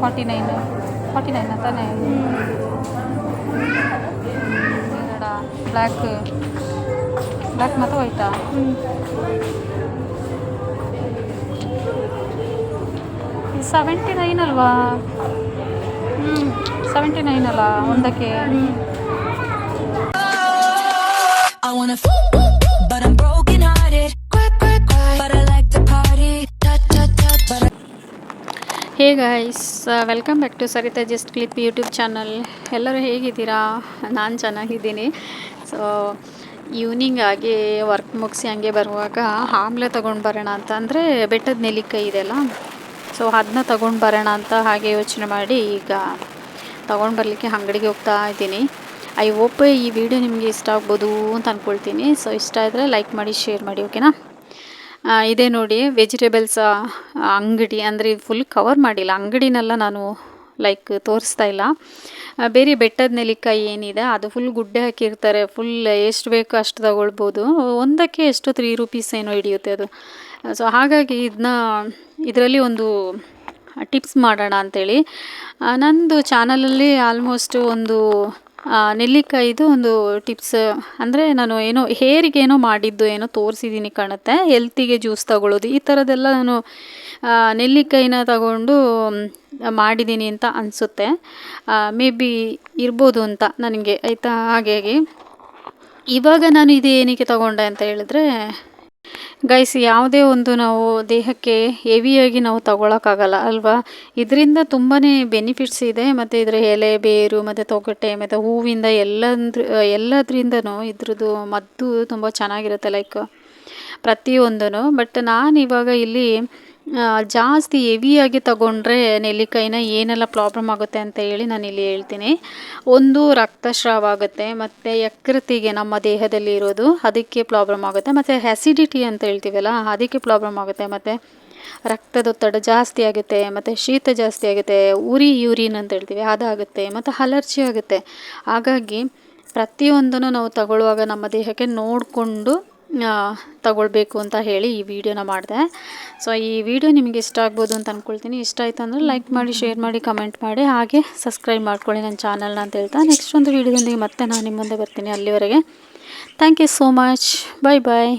49 ತಾನೇ. ಬ್ಲ್ಯಾಕ್ ಮತ್ತು ವೈಟಾ? 79 ಅಲ್ವಾ? 79 ಅಲ್ಲ ಒಂದಕ್ಕೆ. Hey guys, welcome back to Sarita just clip YouTube channel. ಎಲ್ಲರೂ ಹೇಗಿದ್ದೀರಾ? ನಾನು ಚೆನ್ನಾಗಿದ್ದೀನಿ. ಸೊ ಈವ್ನಿಂಗ್ ಆಗಿ ವರ್ಕ್ ಮುಗಿಸಿ ಹಂಗೆ ಬರುವಾಗ ಆಮ್ಲೆ ತೊಗೊಂಡು ಬರೋಣ ಅಂತ, ಅಂದರೆ ಬೆಟ್ಟದ ನೆಲ್ಲಿಕಾಯಿ ಇದೆಯಲ್ಲ, ಸೊ ಅದನ್ನ ತೊಗೊಂಡು ಬರೋಣ ಅಂತ ಹಾಗೆ ಯೋಚನೆ ಮಾಡಿ ಈಗ ತೊಗೊಂಡು ಬರಲಿಕ್ಕೆ ಅಂಗಡಿಗೆ ಹೋಗ್ತಾ ಇದ್ದೀನಿ. ಐ ಹೋಪ್ ಈ ವಿಡಿಯೋ ನಿಮಗೆ ಇಷ್ಟ ಆಗ್ಬೋದು ಅಂತ ಅಂದ್ಕೊಳ್ತೀನಿ. ಸೊ ಇಷ್ಟ ಆದರೆ ಲೈಕ್ ಮಾಡಿ, ಶೇರ್ ಮಾಡಿ, ಓಕೆನಾ? ಇದೇ ನೋಡಿ ವೆಜಿಟೇಬಲ್ಸ್ ಅಂಗಡಿ, ಅಂದರೆ ಫುಲ್ ಕವರ್ ಮಾಡಿಲ್ಲ, ಅಂಗಡಿನೆಲ್ಲ ನಾನು ಲೈಕ್ ತೋರಿಸ್ತಾ ಇಲ್ಲ. ಬೇರೆ ಬೆಟ್ಟದ ನೆಲ್ಲಿಕಾಯಿ ಏನಿದೆ ಅದು ಫುಲ್ ಗುಡ್ಡೆ ಹಾಕಿರ್ತಾರೆ, ಫುಲ್ ಎಷ್ಟು ಬೇಕೋ ಅಷ್ಟು ತಗೊಳ್ಬೋದು. ಒಂದಕ್ಕೆ ಎಷ್ಟು 3 ರೂಪೀಸ್ ಏನೋ ಹಿಡಿಯುತ್ತೆ ಅದು. ಸೊ ಹಾಗಾಗಿ ಇದರಲ್ಲಿ ಒಂದು ಟಿಪ್ಸ್ ಮಾಡೋಣ ಅಂಥೇಳಿ ನಂದು ಚಾನಲಲ್ಲಿ ಆಲ್ಮೋಸ್ಟ್ ಒಂದು ನೆಲ್ಲಿಕಾಯಿದು ಒಂದು ಟಿಪ್ಸ್, ಅಂದರೆ ನಾನು ಏನೋ ಹೇರಿಗೇನೋ ಮಾಡಿದ್ದು ಏನೋ ತೋರಿಸಿದ್ದೀನಿ ಕಾಣುತ್ತೆ. ಹೆಲ್ತಿಗೆ ಜ್ಯೂಸ್ ತಗೊಳ್ಳೋದು ಈ ಥರದ್ದೆಲ್ಲ ನಾನು ನೆಲ್ಲಿಕಾಯಿನ ತಗೊಂಡು ಮಾಡಿದ್ದೀನಿ ಅಂತ ಅನಿಸುತ್ತೆ. ಮೇ ಬಿ ಇರ್ಬೋದು ಅಂತ ನನಗೆ, ಆಯಿತಾ? ಹಾಗಾಗಿ ಇವಾಗ ನಾನು ಇದು ಏನಕ್ಕೆ ತಗೊಂಡೆ ಅಂತ ಹೇಳಿದ್ರೆ, ಗೈಸ್, ಯಾವುದೇ ಒಂದು ನಾವು ದೇಹಕ್ಕೆ ಹೆವಿಯಾಗಿ ನಾವು ತಗೊಳಕ್ಕಾಗಲ್ಲ ಅಲ್ವಾ? ಇದರಿಂದ ತುಂಬಾ ಬೆನಿಫಿಟ್ಸ್ ಇದೆ. ಮತ್ತು ಇದರ ಎಲೆ, ಬೇರು ಮತ್ತು ತೊಗಟೆ ಮತ್ತು ಹೂವಿಂದ ಎಲ್ಲದ್ರಿಂದನೂ ಇದ್ರದ್ದು ಮದ್ದು ತುಂಬ ಚೆನ್ನಾಗಿರುತ್ತೆ, ಲೈಕ್ ಪ್ರತಿಯೊಂದೂ. ಬಟ್ ನಾನು ಇವಾಗ ಇಲ್ಲಿ ಜಾಸ್ತಿ ಹೆವಿಯಾಗಿ ತಗೊಂಡ್ರೆ ನೆಲ್ಲಿಕಾಯಿನ ಏನೆಲ್ಲ ಪ್ರಾಬ್ಲಮ್ ಆಗುತ್ತೆ ಅಂತ ಹೇಳಿ ನಾನು ಇಲ್ಲಿ ಹೇಳ್ತೀನಿ. ಒಂದು, ರಕ್ತಸ್ರಾವ ಆಗುತ್ತೆ, ಮತ್ತು ಯಕೃತಿಗೆ ನಮ್ಮ ದೇಹದಲ್ಲಿ ಇರೋದು ಅದಕ್ಕೆ ಪ್ರಾಬ್ಲಮ್ ಆಗುತ್ತೆ, ಮತ್ತು ಆ್ಯಸಿಡಿಟಿ ಅಂತ ಹೇಳ್ತೀವಲ್ಲ ಅದಕ್ಕೆ ಪ್ರಾಬ್ಲಮ್ ಆಗುತ್ತೆ, ಮತ್ತು ರಕ್ತದೊತ್ತಡ ಜಾಸ್ತಿ ಆಗುತ್ತೆ, ಮತ್ತು ಶೀತ ಜಾಸ್ತಿ ಆಗುತ್ತೆ, ಯೂರಿನ್ ಅಂತ ಹೇಳ್ತೀವಿ ಅದಾಗುತ್ತೆ, ಮತ್ತು ಅಲರ್ಜಿ ಆಗುತ್ತೆ. ಹಾಗಾಗಿ ಪ್ರತಿಯೊಂದನ್ನು ನಾವು ತಗೊಳ್ಳುವಾಗ ನಮ್ಮ ದೇಹಕ್ಕೆ ನೋಡಿಕೊಂಡು ತಗೊಳ್ಬೇಕು ಅಂತ ಹೇಳಿ ಈ ವಿಡಿಯೋನ ಮಾಡಿದೆ. ಸೊ ಈ ವಿಡಿಯೋ ನಿಮಗೆ ಇಷ್ಟ ಆಗ್ಬೋದು ಅಂತ ಅಂದ್ಕೊಳ್ತೀನಿ. ಇಷ್ಟ ಆಯಿತು ಅಂದರೆ ಲೈಕ್ ಮಾಡಿ, ಶೇರ್ ಮಾಡಿ, ಕಮೆಂಟ್ ಮಾಡಿ, ಹಾಗೆ ಸಬ್ಸ್ಕ್ರೈಬ್ ಮಾಡ್ಕೊಳ್ಳಿ ನನ್ನ ಚಾನಲ್ನ ಅಂತ ಹೇಳ್ತಾ ನೆಕ್ಸ್ಟ್ ಒಂದು ವಿಡಿಯೋದೊಂದಿಗೆ ಮತ್ತೆ ನಾನು ನಿಮ್ಮ ಮುಂದೆ ಬರ್ತೀನಿ. ಅಲ್ಲಿವರೆಗೆ thank you so much. Bye bye.